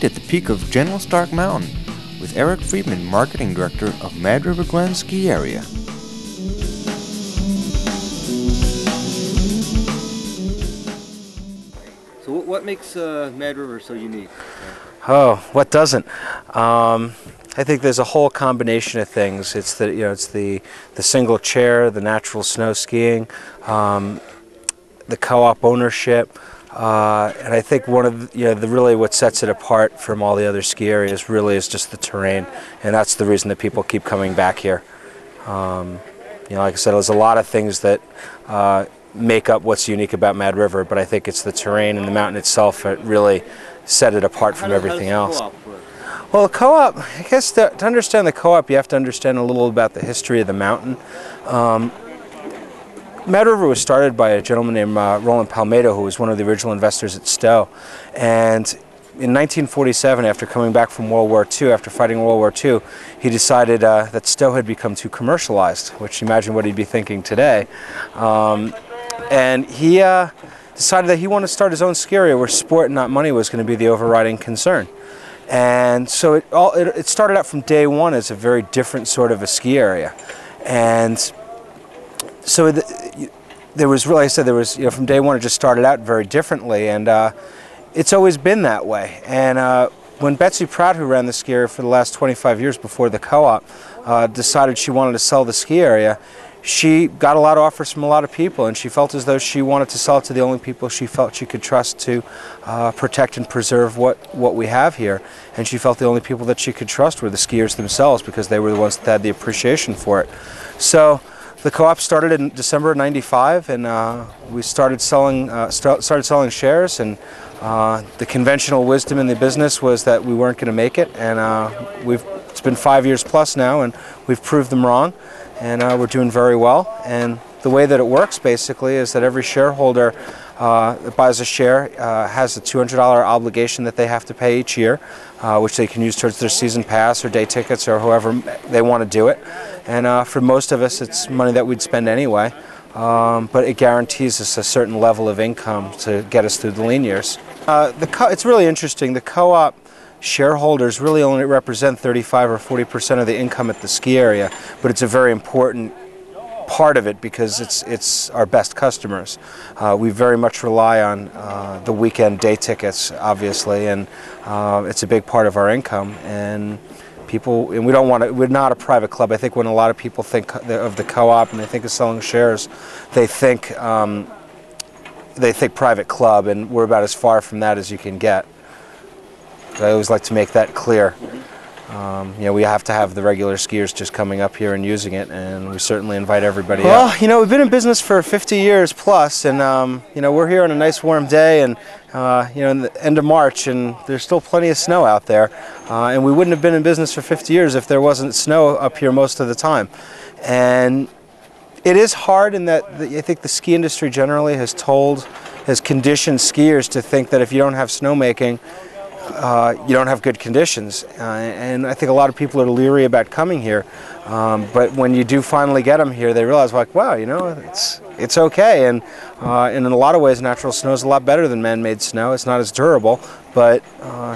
meet at the peak of General Stark Mountain with Eric Friedman, Marketing Director of Mad River Glen Ski Area. So what makes Mad River so unique? Oh, what doesn't? I think there's a whole combination of things. It's the single chair, the natural snow skiing, the co-op ownership, and I think one of really what sets it apart from all the other ski areas really is just the terrain, and that's the reason that people keep coming back here. Like I said, there's a lot of things that make up what's unique about Mad River, but I think it's the terrain and the mountain itself that really set it apart from everything else. Well, the co-op, I guess to understand the co-op, you have to understand a little about the history of the mountain. Mad River was started by a gentleman named Roland Palmetto, who was one of the original investors at Stowe. And in 1947, after coming back from World War II, after fighting World War II, he decided that Stowe had become too commercialized, which imagine what he'd be thinking today. And he decided that he wanted to start his own ski area where sport and not money was going to be the overriding concern. And so it started out from day one as a very different sort of a ski area. And so there was, really, like I said, there was, from day one it just started out very differently, and it's always been that way. And when Betsy Prout, who ran the ski area for the last 25 years before the co-op, decided she wanted to sell the ski area, she got a lot of offers from a lot of people, and she felt as though she wanted to sell it to the only people she felt she could trust to protect and preserve what we have here. And she felt the only people that she could trust were the skiers themselves, because they were the ones that had the appreciation for it. So the co-op started in December of '95, and we started selling shares. And the conventional wisdom in the business was that we weren't going to make it, and it's been 5 years plus now, and we've proved them wrong. And we're doing very well. And the way that it works basically is that every shareholder that buys a share has a $200 obligation that they have to pay each year, which they can use towards their season pass or day tickets or however they want to do it. And for most of us, it's money that we'd spend anyway, but it guarantees us a certain level of income to get us through the lean years. It's really interesting. The co-op shareholders really only represent 35 or 40% of the income at the ski area, but it's a very important part of it because it's our best customers. We very much rely on the weekend day tickets, obviously, and it's a big part of our income. And we don't want to. We're not a private club. I think when a lot of people think of the co-op and they think of selling shares, they think private club, and we're about as far from that as you can get. I always like to make that clear. We have to have the regular skiers just coming up here and using it, and we certainly invite everybody out. Well, we've been in business for 50 years plus, and we're here on a nice warm day, and in the end of March, and there's still plenty of snow out there, and we wouldn't have been in business for 50 years if there wasn't snow up here most of the time. And it is hard in that I think the ski industry generally has conditioned skiers to think that if you don't have snowmaking, you don't have good conditions, and I think a lot of people are leery about coming here, but when you do finally get them here, they realize, like, wow, it's okay. And in a lot of ways, natural snow is a lot better than man-made snow. It's not as durable, but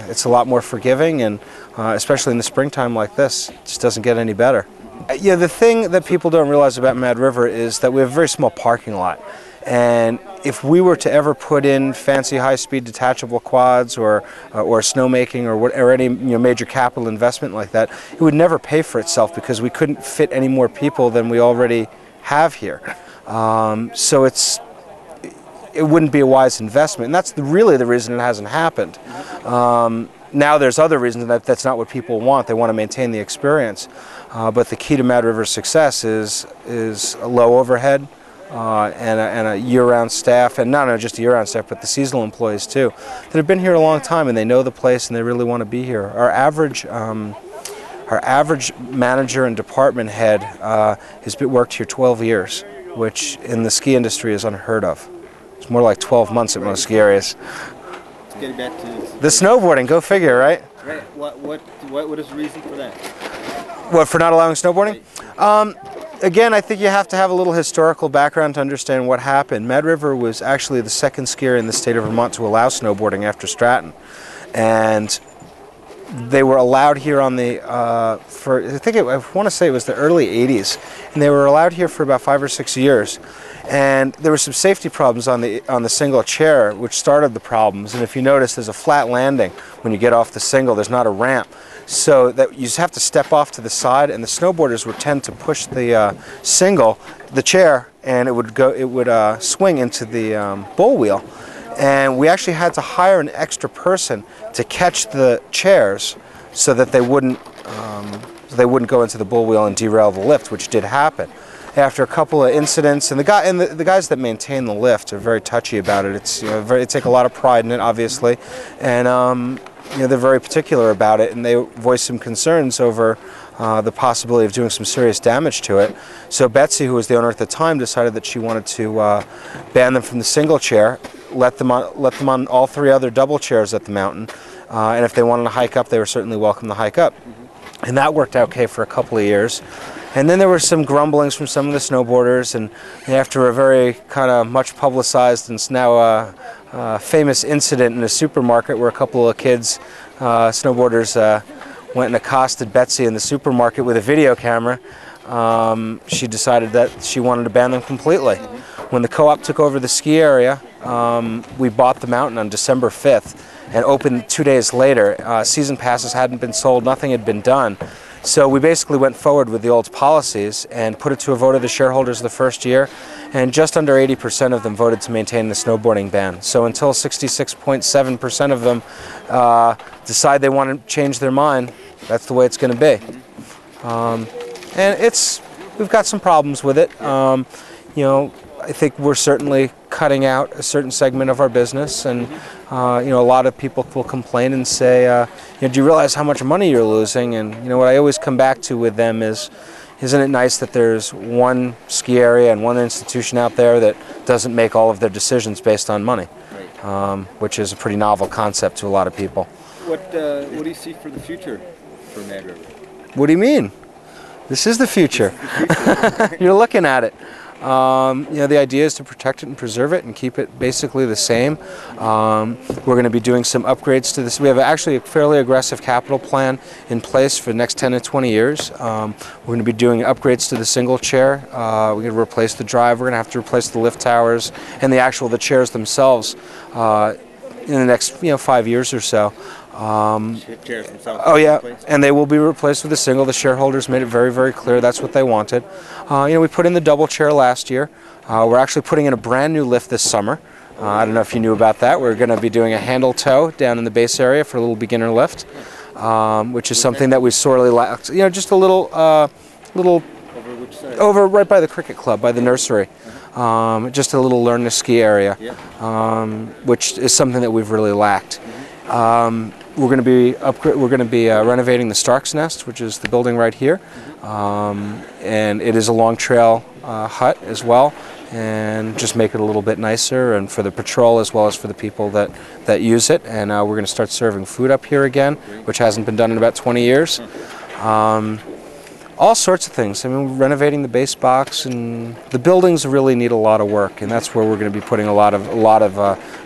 it's a lot more forgiving, and especially in the springtime like this, it just doesn't get any better. The thing that people don't realize about Mad River is that we have a very small parking lot. And if we were to ever put in fancy high-speed detachable quads or snowmaking or any major capital investment like that, it would never pay for itself because we couldn't fit any more people than we already have here. So it wouldn't be a wise investment, and that's really the reason it hasn't happened. Now there's other reasons that's not what people want. They want to maintain the experience. But the key to Mad River's success is a low overhead, and a year-round staff, and not just a year-round staff, but the seasonal employees too, that have been here a long time and they know the place and they really want to be here. Our average manager and department head has worked here 12 years, which in the ski industry is unheard of. It's more like 12 months at most ski areas. Getting back to the snowboarding, go figure, right? Right. What is the reason for that? What, for not allowing snowboarding? Again, I think you have to have a little historical background to understand what happened. Mad River was actually the second ski area in the state of Vermont to allow snowboarding after Stratton. And they were allowed here on the, I want to say it was the early 80s, and they were allowed here for about 5 or 6 years. And there were some safety problems on the single chair, which started the problems. And if you notice, there's a flat landing when you get off the single. There's not a ramp, so that you just have to step off to the side. And the snowboarders would tend to push the the chair, and it would swing into the bull wheel. And we actually had to hire an extra person to catch the chairs so that they wouldn't go into the bull wheel and derail the lift, which did happen. After a couple of incidents, and the guys that maintain the lift are very touchy about it. It's, they take a lot of pride in it, obviously, and they're very particular about it, and they voice some concerns over the possibility of doing some serious damage to it. So Betsy, who was the owner at the time, decided that she wanted to ban them from the single chair, let them on all 3 other double chairs at the mountain, and if they wanted to hike up, they were certainly welcome to hike up. And that worked out okay for a couple of years. And then there were some grumblings from some of the snowboarders, and after a very kind of much publicized and now famous incident in a supermarket where a couple of kids, snowboarders, went and accosted Betsy in the supermarket with a video camera, she decided that she wanted to ban them completely. When the co-op took over the ski area, we bought the mountain on December 5th and opened 2 days later. Season passes hadn't been sold, nothing had been done. So we basically went forward with the old policies and put it to a vote of the shareholders the first year, and just under 80% of them voted to maintain the snowboarding ban. So until 66.7% of them decide they want to change their mind, that's the way it's going to be. And we've got some problems with it. I think we're certainly cutting out a certain segment of our business, and a lot of people will complain and say, do you realize how much money you're losing? And what I always come back to with them is, isn't it nice that there's one ski area and one institution out there that doesn't make all of their decisions based on money, which is a pretty novel concept to a lot of people. What do you see for the future for Mad River? What do you mean? This is the future. You're looking at it. The idea is to protect it and preserve it and keep it basically the same. We're going to be doing some upgrades to this. We have actually a fairly aggressive capital plan in place for the next 10 to 20 years. We're going to be doing upgrades to the single chair. We're going to replace the drive. We're going to have to replace the lift towers and the chairs themselves in the next 5 years or so. Chairs themselves. Oh yeah, and they will be replaced with a single. The shareholders made it very, very clear that's what they wanted. We put in the double chair last year. We're actually putting in a brand new lift this summer. I don't know if you knew about that. We're going to be doing a handle toe down in the base area for a little beginner lift, which is something that we sorely lacked. Just a little, Over which side? Over right by the cricket club, by the nursery. Just a little learn to ski area, which is something that we've really lacked. We're going to be renovating the Stark's Nest, which is the building right here, and it is a long trail hut as well, and just make it a little bit nicer, and for the patrol as well as for the people that use it. And we're going to start serving food up here again, which hasn't been done in about 20 years. All sorts of things. I mean, renovating the base box, and the buildings really need a lot of work, and that's where we're going to be putting a lot of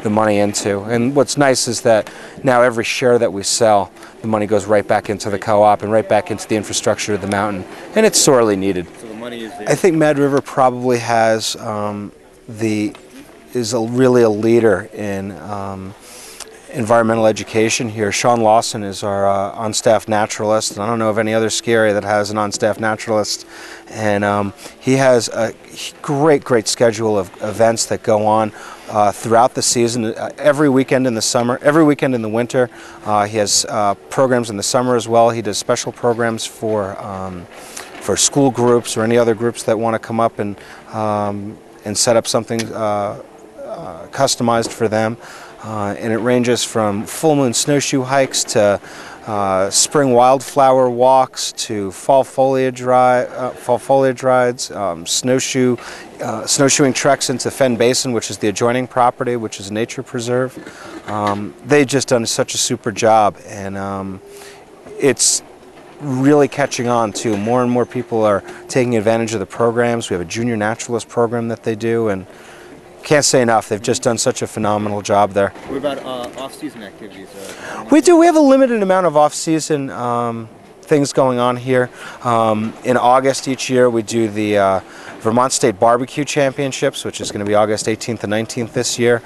the money into. And what's nice is that now every share that we sell, the money goes right back into the co-op and right back into the infrastructure of the mountain, and it's sorely needed. So the money is there. I think Mad River probably has really a leader in environmental education here. Sean Lawson is our on-staff naturalist, and I don't know of any other ski area that has an on-staff naturalist. And he has a great schedule of events that go on throughout the season, every weekend in the summer, every weekend in the winter. He has programs in the summer as well. He does special programs for school groups or any other groups that want to come up and set up something customized for them. And it ranges from full moon snowshoe hikes to spring wildflower walks to fall foliage rides, snowshoeing treks into Fen Basin, which is the adjoining property, which is a nature preserve. They've just done such a super job, and it's really catching on too. More and more people are taking advantage of the programs. We have a junior naturalist program that they do, and can't say enough. They've just done such a phenomenal job there. What about off-season activities? We do. We have a limited amount of off-season things going on here. In August each year, we do the Vermont State Barbecue Championships, which is going to be August 18th and 19th this year.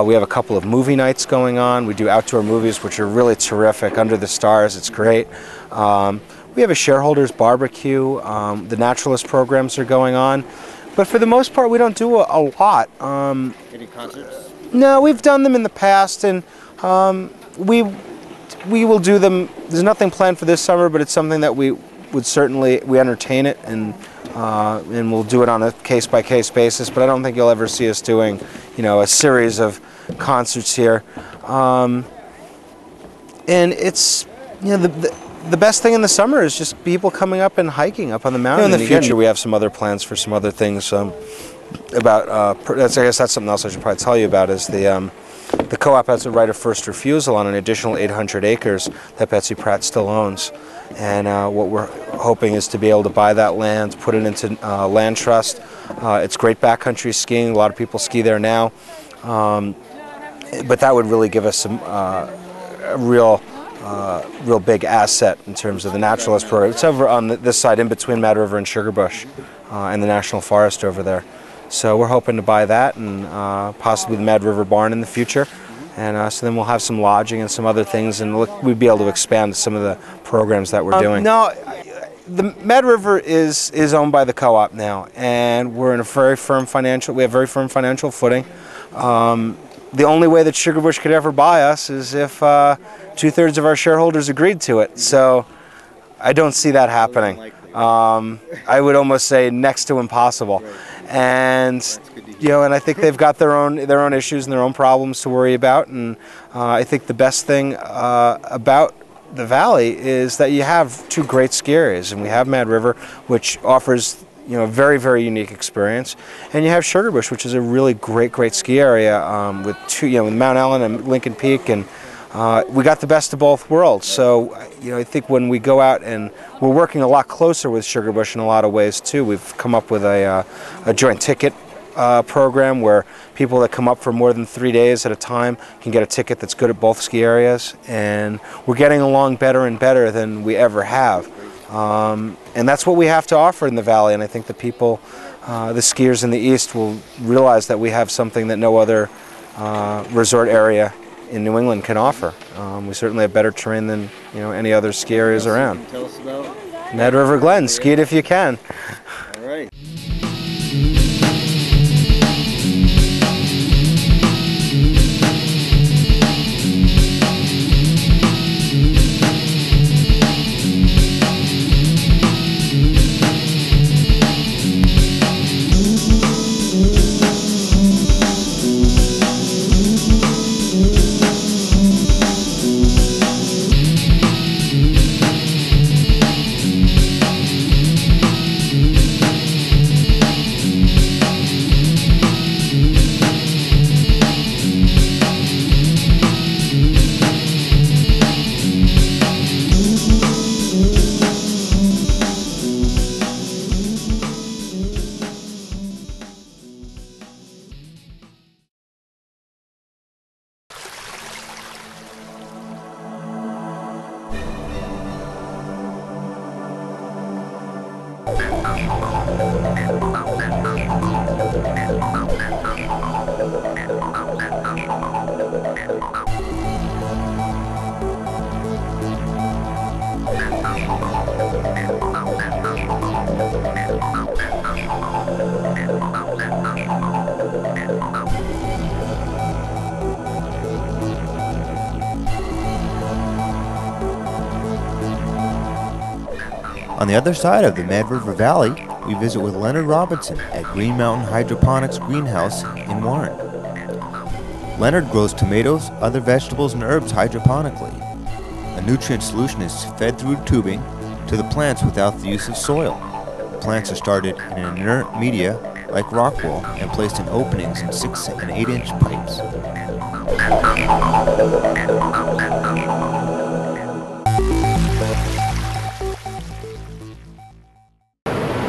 We have a couple of movie nights going on. We do outdoor movies, which are really terrific. Under the Stars, it's great. We have a shareholders barbecue. The naturalist programs are going on. But for the most part, we don't do a lot. Any concerts? No, we've done them in the past, and we will do them. There's nothing planned for this summer, but it's something that we entertain it, and we'll do it on a case-by-case basis. But I don't think you'll ever see us doing, a series of concerts here. And it's, the best thing in the summer is just people coming up and hiking up on the mountain. In the future, we have some other plans for some other things. I guess that's something else I should probably tell you about. Is the co-op has a right of first refusal on an additional 800 acres that Betsy Pratt still owns, and what we're hoping is to be able to buy that land, put it into land trust. It's great backcountry skiing. A lot of people ski there now, but that would really give us some a real big asset in terms of the naturalist program. It's over on this side, in between Mad River and Sugarbush, and the National Forest over there. So we're hoping to buy that, and possibly the Mad River Barn in the future. And so then we'll have some lodging and some other things, and we'd be able to expand some of the programs that we're doing. No, the Mad River is owned by the co-op now, and we're in a very firm financial. We have very firm financial footing. The only way that Sugarbush could ever buy us is if 2/3 of our shareholders agreed to it. So I don't see that happening. I would almost say next to impossible. And and I think they've got their own issues and their own problems to worry about. And I think the best thing about the valley is that you have two great ski areas, and we have Mad River, which offers a very, very unique experience, and you have Sugarbush, which is a really great ski area with with Mount Ellen and Lincoln Peak, and we got the best of both worlds. So I think when we go out, and we're working a lot closer with Sugarbush in a lot of ways too. We've come up with a joint ticket program where people that come up for more than 3 days at a time can get a ticket that's good at both ski areas, and we're getting along better and better than we ever have. And that's what we have to offer in the valley, and I think the people, the skiers in the east, will realize that we have something that no other resort area in New England can offer. We certainly have better terrain than any other ski areas around. Tell us about Mad River Glen. Ski it if you can. All right. On the other side of the Mad River Valley, we visit with Leonard Robinson at Green Mountain Hydroponics Greenhouse in Warren. Leonard grows tomatoes, other vegetables, and herbs hydroponically. A nutrient solution is fed through tubing to the plants without the use of soil. The plants are started in an inert media like rock wool and placed in openings in 6 and 8 inch pipes.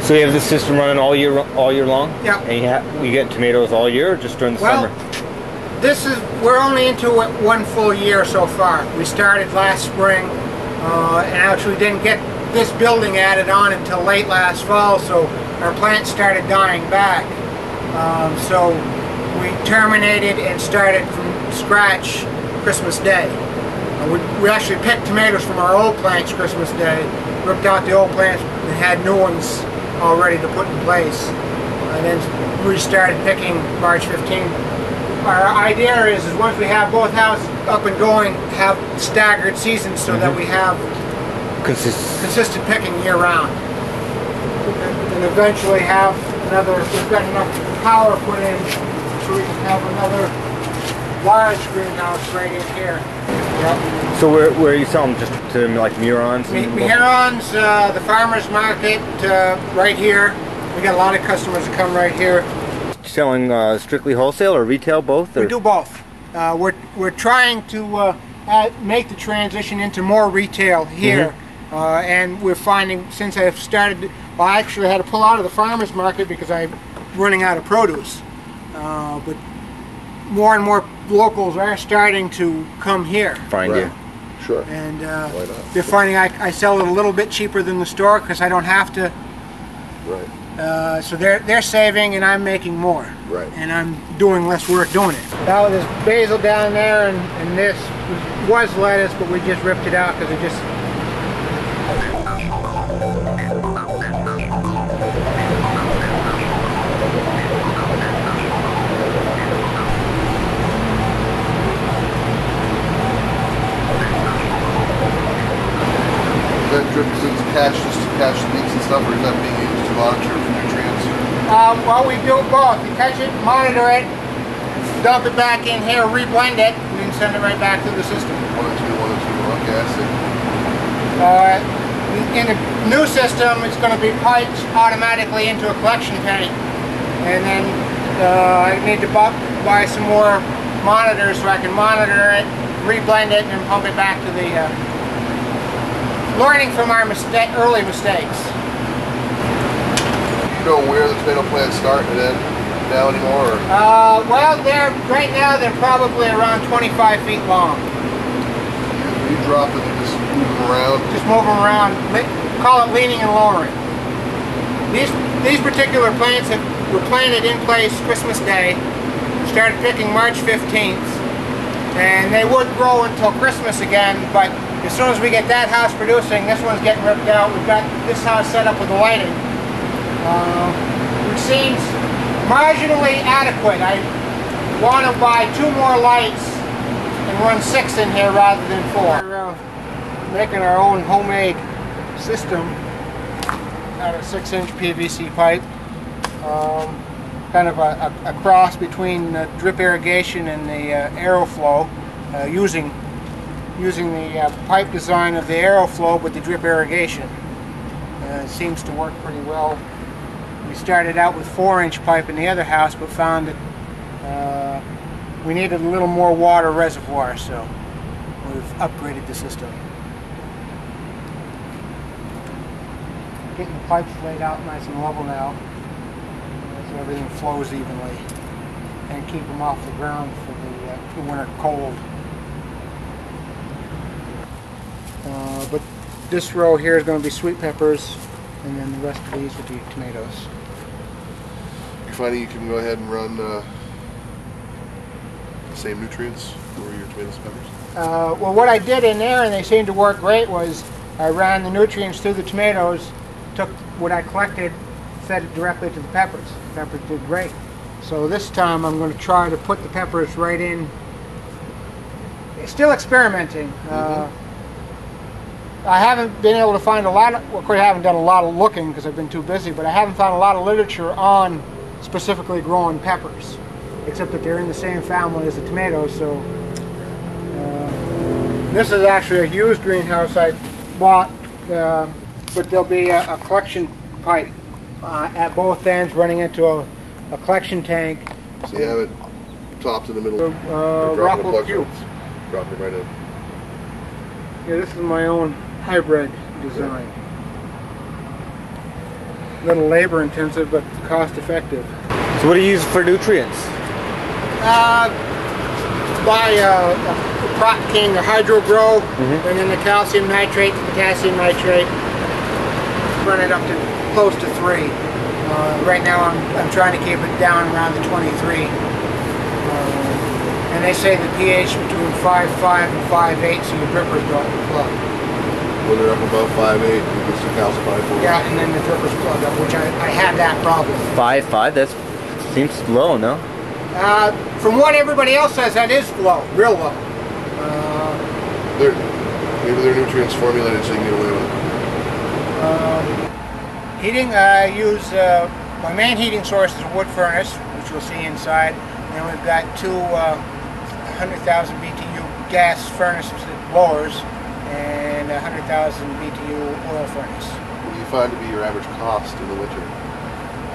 So you have this system running all year long? Yeah. And you get tomatoes all year, or just during the summer? We're only into it 1 full year so far. We started last spring, and actually didn't get this building added on until late last fall, so our plants started dying back. So we terminated and started from scratch Christmas Day. We actually picked tomatoes from our old plants Christmas Day, ripped out the old plants and had new ones all ready to put in place, and then we started picking March 15th. Our idea is once we have both houses up and going, have staggered seasons so that we have consistent picking year round, and eventually have we've got enough power put in so we can have another large greenhouse right in here. Yep. So where are you selling? Just to like Murons? Murons, the farmer's market, right here. We got a lot of customers that come right here. Selling strictly wholesale or retail, both? Or? We do both. We're trying to make the transition into more retail here, and we're finding since I've started, well, I actually had to pull out of the farmer's market because I'm running out of produce. But more and more locals are starting to come here. Find you. Sure. And they're finding I sell it a little bit cheaper than the store because I don't have to. Right. So they're saving and I'm making more. Right. And I'm doing less work doing it. Now there's basil down there, and this was lettuce, but we just ripped it out because it just. That drip is just to catch the leaks and stuff, or is that being used to monitor for nutrients? Well, we do both. We catch it, monitor it, dump it back in here, reblend it, and then send it right back through the system. 1 or 2, 1 or 2. Okay, I see. In the new system, it's going to be piped automatically into a collection tank, and then I need to buy some more monitors so I can monitor it, reblend it, and then pump it back to the. Learning from our early mistakes. Do you know where the tomato plants start and end now anymore? Or? Well, right now they're probably around 25 feet long. When you drop them, you just move them around? Just move them around. Call it leaning and lowering. These particular plants were planted in place Christmas Day. Started picking March 15th, and they would grow until Christmas again, but as soon as we get that house producing, this one's getting ripped out. We've got this house set up with the lighting, which seems marginally adequate. I want to buy 2 more lights and run 6 in here rather than 4. We're making our own homemade system out of 6-inch PVC pipe. Kind of a cross between drip irrigation and the Aeroflow, using the pipe design of the Aeroflow with the drip irrigation. It seems to work pretty well. We started out with 4-inch pipe in the other house, but found that we needed a little more water reservoir, so we've upgraded the system. Getting the pipes laid out nice and level now, so everything flows evenly, and keep them off the ground for the winter cold. But this row here is going to be sweet peppers, and then the rest of these will be tomatoes. You're finding you can go ahead and run the same nutrients for your tomatoes and peppers? Well, what I did in there, and they seemed to work great, was I ran the nutrients through the tomatoes, took what I collected, fed it directly to the peppers. The peppers did great. So this time I'm going to try to put the peppers right in. Still experimenting. I haven't been able to find a lot of, well, of course I haven't done a lot of looking because I've been too busy, but I haven't found a lot of literature on specifically growing peppers, except that they're in the same family as the tomatoes. So this is actually a used greenhouse I bought, but there'll be a collection pipe at both ends running into a collection tank. So you have it topped in the middle. Rockwool cubes. Drop it right in. Yeah, this is my own hybrid design. little labor intensive, but cost effective. So what do you use for nutrients? Buy a Prop King, a Hydro Grow, and then the calcium nitrate, the potassium nitrate. Run it up to close to 3. Right now I'm trying to keep it down around the 23. And they say the pH between 5.5 and 5.8, so your drippers don't plug. When they're up above 5.8, you get some calcified for it. Yeah, and then the drippers plug up, which I had that problem. 5.5? That seems low, no? From what everybody else says, that is low, real low. Maybe their nutrients formulated so you can get away with it. Heating, I use, my main heating source is a wood furnace, which you'll see inside. And then we've got 2 100,000 BTU gas furnaces at blowers and a 100,000 BTU oil furnace. What do you find to be your average cost in the winter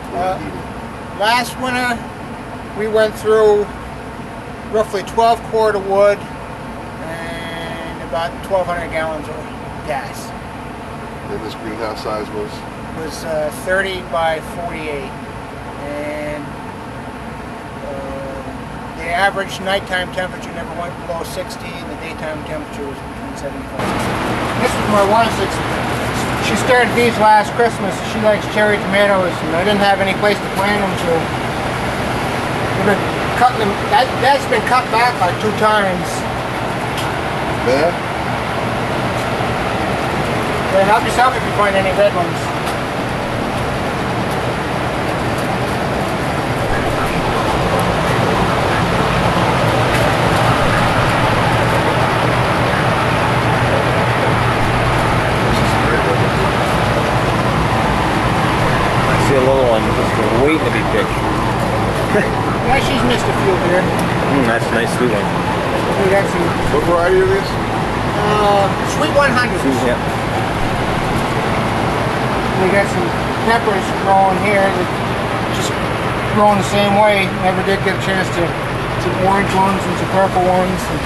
for heating? Last winter, we went through roughly 12 cord of wood and about 1,200 gallons of gas. And this greenhouse size was? It was 30 by 48. And the average nighttime temperature never went below 60, and the daytime temperature was between 75. This was my wife. She started these last Christmas. She likes cherry tomatoes, and I didn't have any place to plant them, so we've been cutting them. That's been cut back like 2 times. Yeah? So help yourself if you find any red ones. A little one just waiting to be picked. Yeah, she's missed a few here. That's a nice sweet one. We got some What variety are these? sweet 100s. Yeah. We got some peppers growing here that just growing the same way. Never did get a chance to some orange ones and some purple ones. And